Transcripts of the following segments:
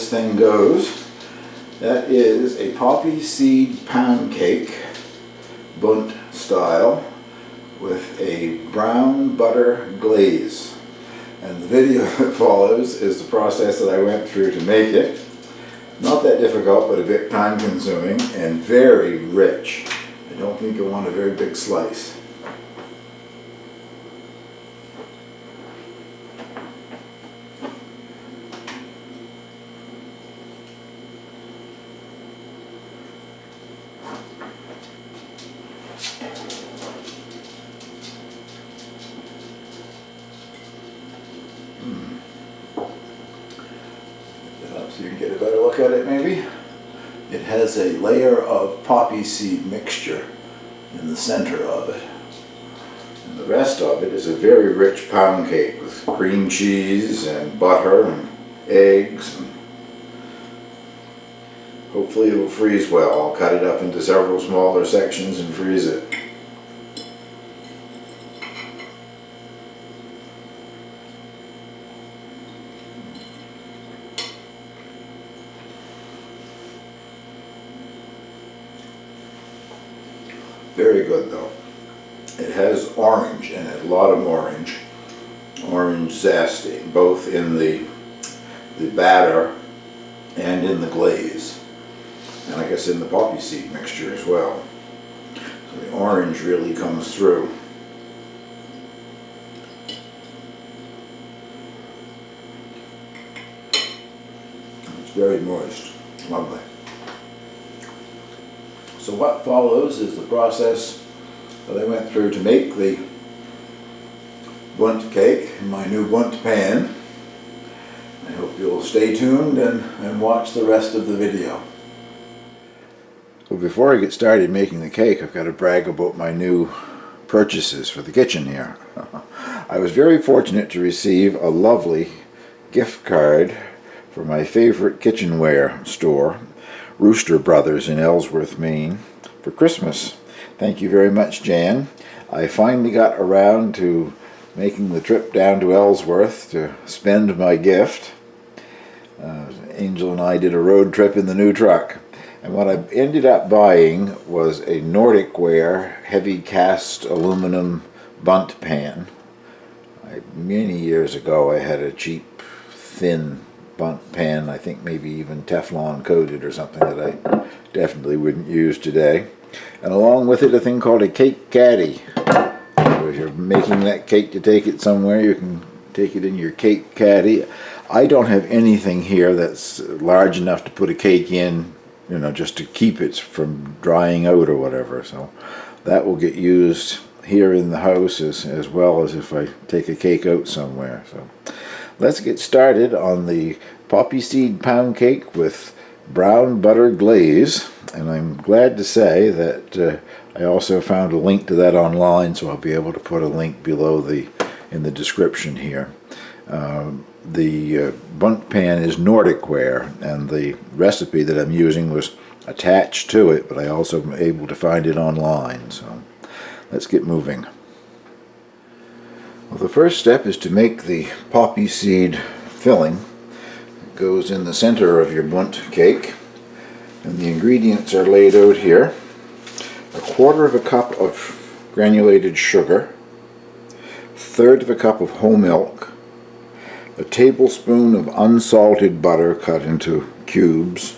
this thing goes. That is a poppy seed pound cake, Bundt style, with a brown butter glaze. And the video that follows is the process that I went through to make it. Not that difficult, but a bit time consuming and very rich. I don't think you'll want a very big slice. So you can get a better look at it maybe. It has a layer of poppy seed mixture in the center of it. And the rest of it is a very rich pound cake with cream cheese and butter and eggs. And hopefully it will freeze well. I'll cut it up into several smaller sections and freeze it. Very good though. It has orange in it, a lot of orange zest, both in the batter and in the glaze, and I guess in the poppy seed mixture as well. So the orange really comes through. It's very moist, lovely. So what follows is the process that I went through to make the Bundt cake in my new Bundt pan. I hope you'll stay tuned and watch the rest of the video. Well, before I get started making the cake, I've got to brag about my new purchases for the kitchen here. I was very fortunate to receive a lovely gift card for my favorite kitchenware store, Rooster Brothers in Ellsworth, Maine, for Christmas. Thank you very much, Jan. I finally got around to making the trip down to Ellsworth to spend my gift. Angel and I did a road trip in the new truck. And what I ended up buying was a Nordic ware heavy cast aluminum Bundt pan. Many years ago I had a cheap, thin Bundt pan, I think maybe even Teflon coated or something, that I definitely wouldn't use today. And along with it a thing called a cake caddy. So if you're making that cake to take it somewhere, you can take it in your cake caddy. I don't have anything here that's large enough to put a cake in, you know, just to keep it from drying out or whatever. So that will get used here in the house as well as if I take a cake out somewhere. So let's get started on the poppy seed pound cake with brown butter glaze, and I'm glad to say that I also found a link to that online, so I'll be able to put a link below in the description here. The Bundt pan is Nordic ware, and the recipe that I'm using was attached to it, but I also am able to find it online, so let's get moving. Well, the first step is to make the poppy seed filling. It goes in the center of your Bundt cake, and the ingredients are laid out here. 1/4 cup of granulated sugar, 1/3 cup of whole milk, a tablespoon of unsalted butter cut into cubes,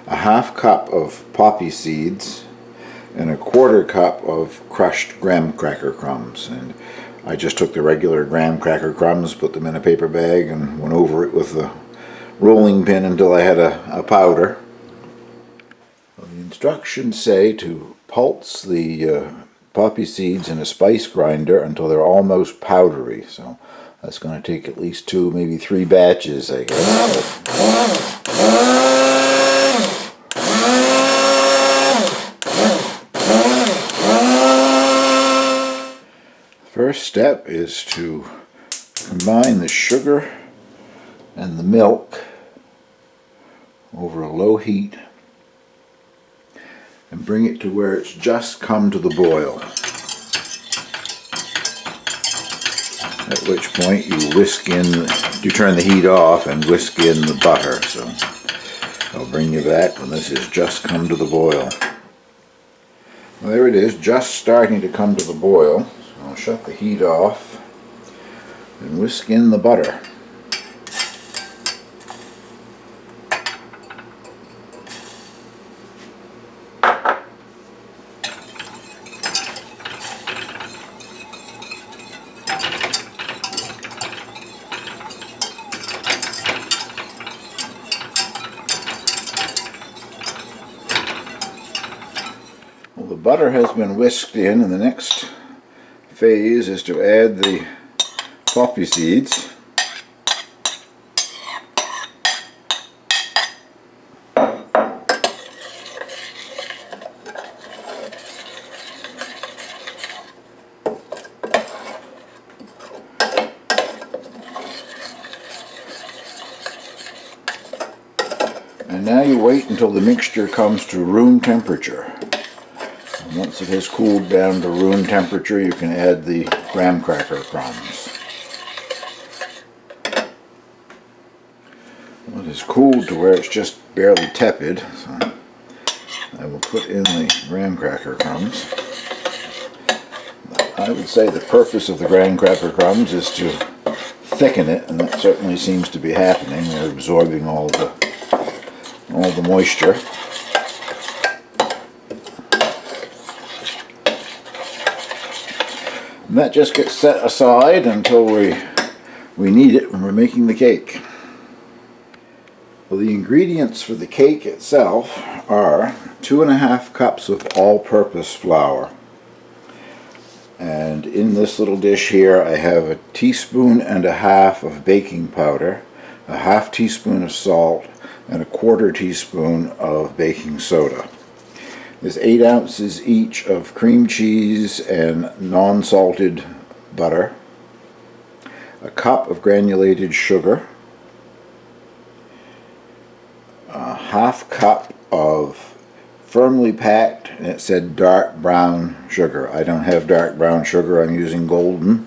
1/2 cup of poppy seeds, and 1/4 cup of crushed graham cracker crumbs. And I just took the regular graham cracker crumbs, put them in a paper bag, and went over it with the rolling pin until I had a powder. Well, the instructions say to pulse the poppy seeds in a spice grinder until they're almost powdery. So that's going to take at least 2, maybe 3 batches, I guess. First step is to combine the sugar and the milk over a low heat and bring it to where it's just come to the boil. at which point you turn the heat off and whisk in the butter. So I'll bring you back when this has just come to the boil. Well, there it is, just starting to come to the boil. So I'll shut the heat off and whisk in the butter. Well, the butter has been whisked in, and the next phase is to add the poppy seeds. And now you wait until the mixture comes to room temperature. Once it has cooled down to room temperature, you can add the graham cracker crumbs. Well, it is cooled to where it's just barely tepid, so I will put in the graham cracker crumbs. I would say the purpose of the graham cracker crumbs is to thicken it, and that certainly seems to be happening. They're absorbing all the moisture. And that just gets set aside until we need it when we're making the cake. Well, the ingredients for the cake itself are 2½ cups of all-purpose flour. And in this little dish here I have 1.5 teaspoons of baking powder, 1/2 teaspoon of salt, and 1/4 teaspoon of baking soda. There's 8 ounces each of cream cheese and non-salted butter, 1 cup of granulated sugar, 1/2 cup of firmly packed, and it said dark brown sugar. I don't have dark brown sugar, I'm using golden.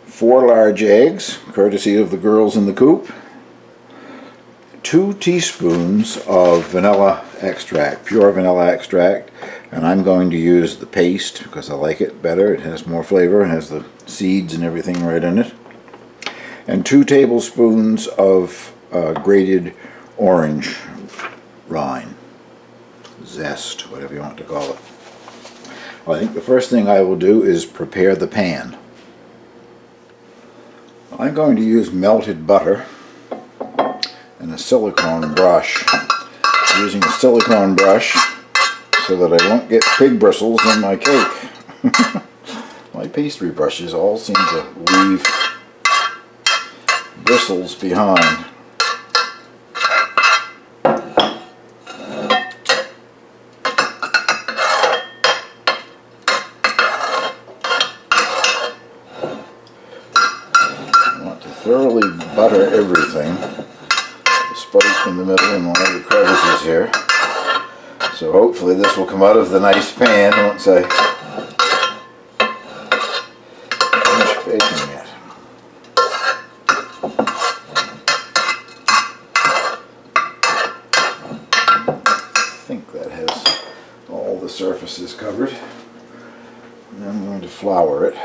4 large eggs, courtesy of the girls in the coop. 2 teaspoons of vanilla extract, pure vanilla extract, and I'm going to use the paste because I like it better. It has more flavor and has the seeds and everything right in it. And 2 tablespoons of grated orange rind, zest, whatever you want to call it. Well, I think the first thing I will do is prepare the pan. I'm going to use melted butter and a silicone brush. I'm using a silicone brush so that I won't get pig bristles in my cake. My pastry brushes all seem to leave bristles behind. I want to thoroughly butter everything. Spike in the middle and all the crevices here. So hopefully this will come out of the nice pan once I finish baking it. I think that has all the surfaces covered. And I'm going to flour it.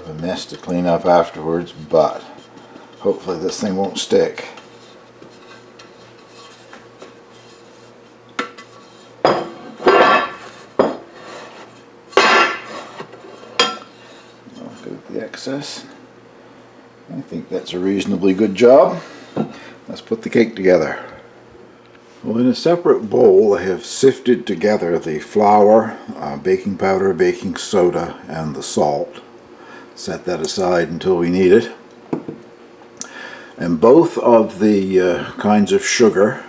A mess to clean up afterwards, but hopefully this thing won't stick. I'll get the excess. I think that's a reasonably good job. Let's put the cake together. Well, in a separate bowl I have sifted together the flour, baking powder, baking soda, and the salt. Set that aside until we need it. And both of the kinds of sugar,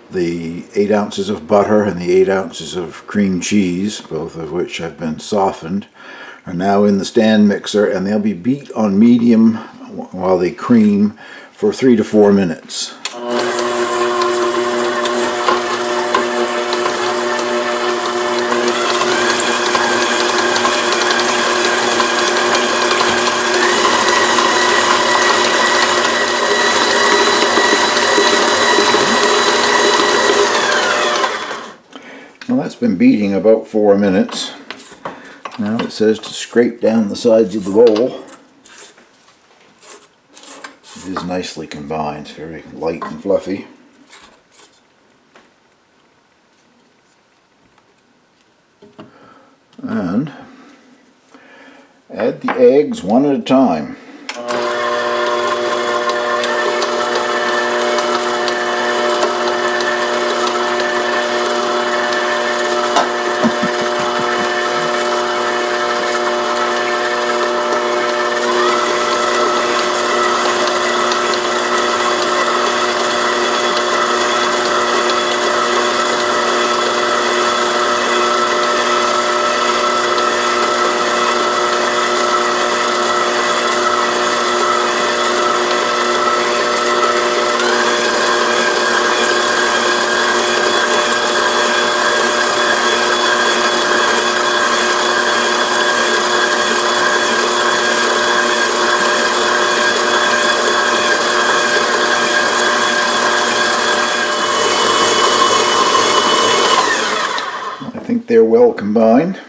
the 8 ounces of butter and the 8 ounces of cream cheese, both of which have been softened, are now in the stand mixer, and they'll be beat on medium while they cream for 3 to 4 minutes. Well, that's been beating about 4 minutes. Now it says to scrape down the sides of the bowl. It is nicely combined, it's very light and fluffy. And add the eggs one at a time. I think they're well combined.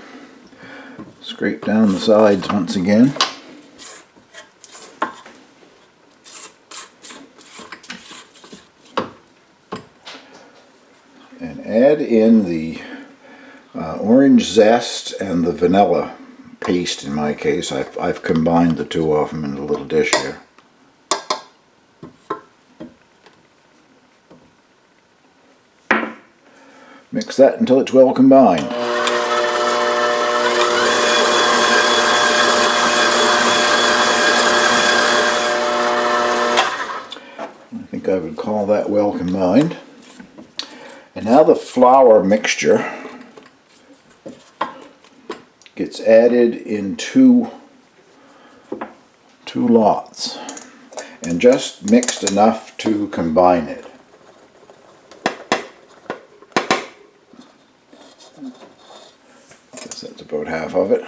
Scrape down the sides once again. And add in the orange zest and the vanilla paste in my case. I've combined the two of them in a little dish here. Mix that until it's well combined. I think I would call that well combined. And now the flour mixture gets added in two lots and just mixed enough to combine it. I guess that's about half of it.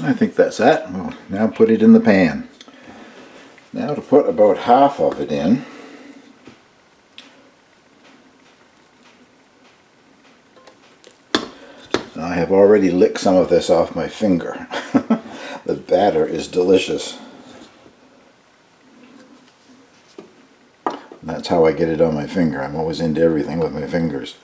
I think that's that. We'll now put it in the pan. Now to put about half of it in. I have already licked some of this off my finger. The batter is delicious. And that's how I get it on my finger. I'm always into everything with my fingers.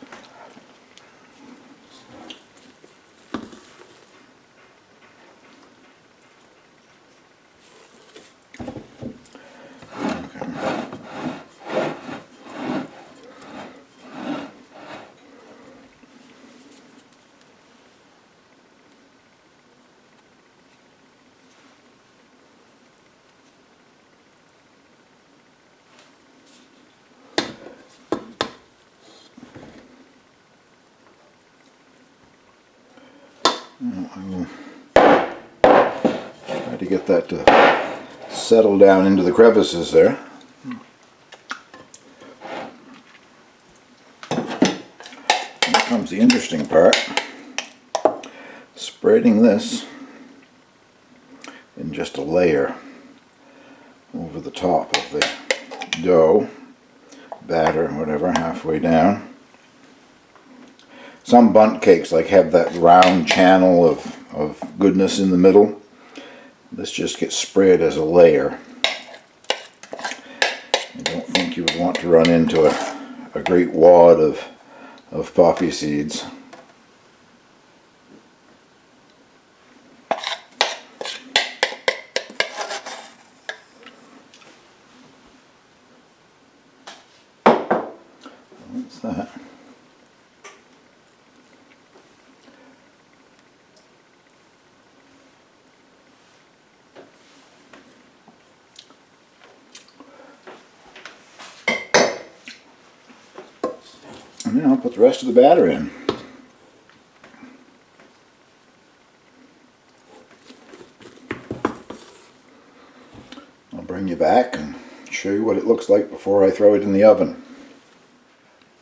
I will try to get that to settle down into the crevices there. comes the interesting part. Spreading this in just a layer over the top of the dough, batter, whatever, halfway down. Some Bundt cakes have that round channel of goodness in the middle. This just gets spread as a layer. I don't think you would want to run into a great wad of poppy seeds. What's that? And then I'll put the rest of the batter in. I'll bring you back and show you what it looks like before I throw it in the oven.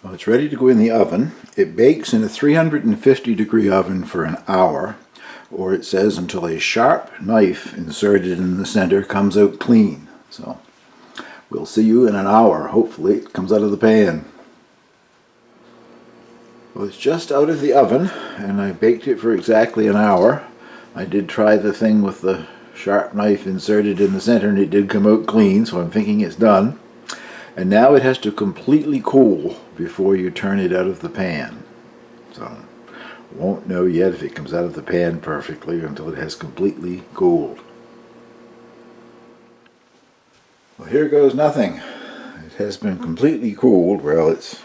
Well, it's ready to go in the oven. It bakes in a 350-degree oven for an hour, or it says until a sharp knife inserted in the center comes out clean. So we'll see you in an hour. Hopefully it comes out of the pan. Well, it's just out of the oven, and I baked it for exactly an hour. I did try the thing with the sharp knife inserted in the center, and it did come out clean, so I'm thinking it's done. And now it has to completely cool before you turn it out of the pan. So, won't know yet if it comes out of the pan perfectly until it has completely cooled. Well, here goes nothing. It has been completely cooled. Well, it's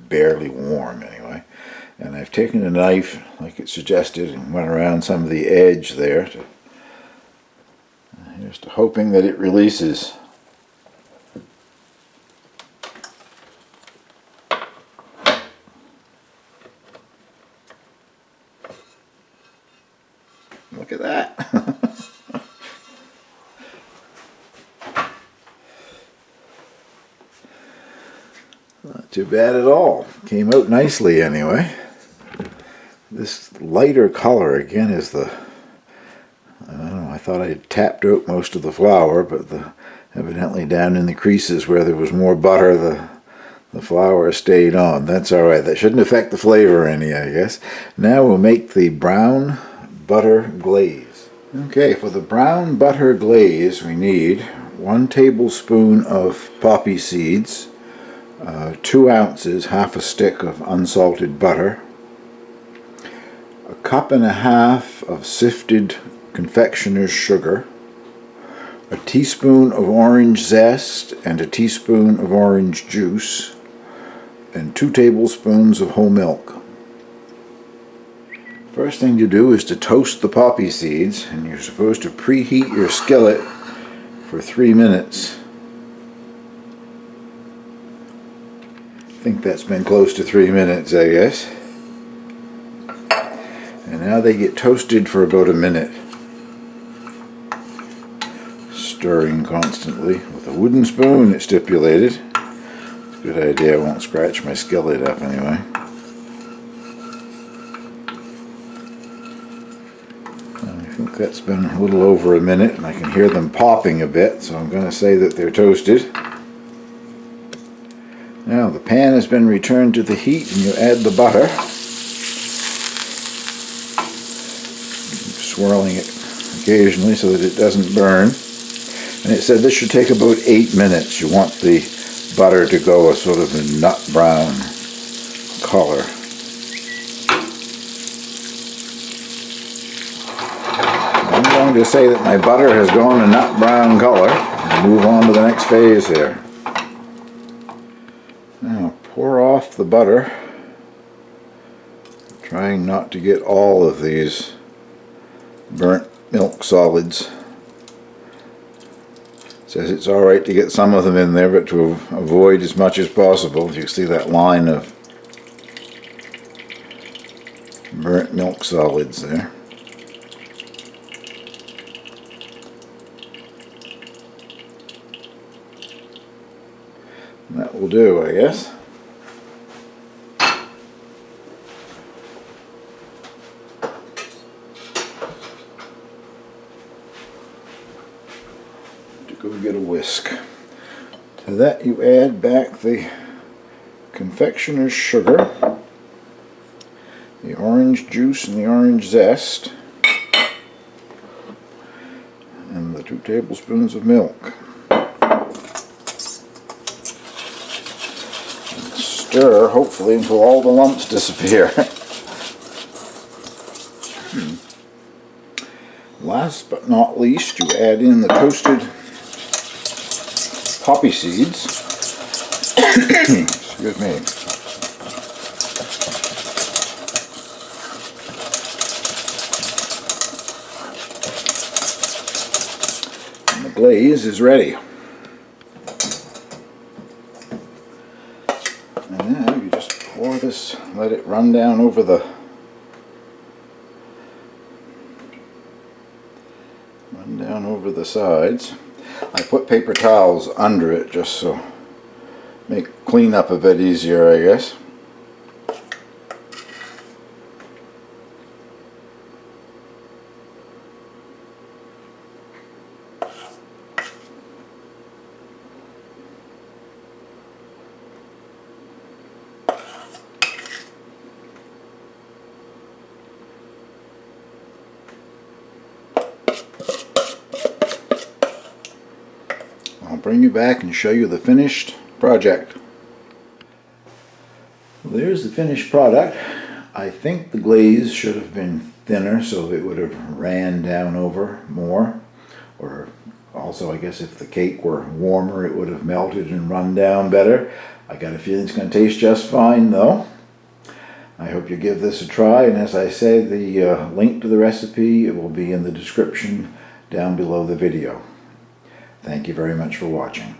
barely warm anyway. And I've taken a knife, like it suggested, and went around some of the edge there, just hoping that it releases. Look at that. Not too bad at all. Came out nicely anyway. This lighter color again is I don't know, I thought I had tapped out most of the flour, but evidently down in the creases where there was more butter, the flour stayed on. That's alright. That shouldn't affect the flavor any, I guess. Now we'll make the brown butter glaze. Okay, for the brown butter glaze we need 1 tablespoon of poppy seeds, 2 ounces, half a stick of unsalted butter, 1.5 cups of sifted confectioner's sugar, a teaspoon of orange zest and a teaspoon of orange juice, and 2 tablespoons of whole milk. First thing to do is to toast the poppy seeds, and you're supposed to preheat your skillet for 3 minutes. I think that's been close to 3 minutes, I guess. And now they get toasted for about a minute. Stirring constantly with a wooden spoon, it's stipulated. It's a good idea, I won't scratch my skillet up anyway. I think that's been a little over a minute, and I can hear them popping a bit, so I'm going to say that they're toasted. Now the pan has been returned to the heat, and you add the butter. Swirling it occasionally so that it doesn't burn. And it said this should take about 8 minutes. You want the butter to go a sort of a nut brown color. I'm going to say that my butter has gone a nut brown color and move on to the next phase here. Now pour off the butter, trying not to get all of these burnt milk solids. It says it's alright to get some of them in there, but to avoid as much as possible. You see that line of burnt milk solids there. And that will do, I guess. go get a whisk. To that you add back the confectioner's sugar, the orange juice and the orange zest, and the 2 tablespoons of milk. And stir, hopefully, until all the lumps disappear. Last but not least, you add in the toasted poppy seeds. Excuse me. And the glaze is ready. And now you just pour this, let it run down over the sides. I put paper towels under it just so make cleanup a bit easier, I guess. I'll bring you back and show you the finished project. Well, there's the finished product. I think the glaze should have been thinner so it would have ran down over more. Or also, I guess if the cake were warmer it would have melted and run down better. I got a feeling it's going to taste just fine though. I hope you give this a try, and as I said, the link to the recipe will be in the description down below the video. Thank you very much for watching.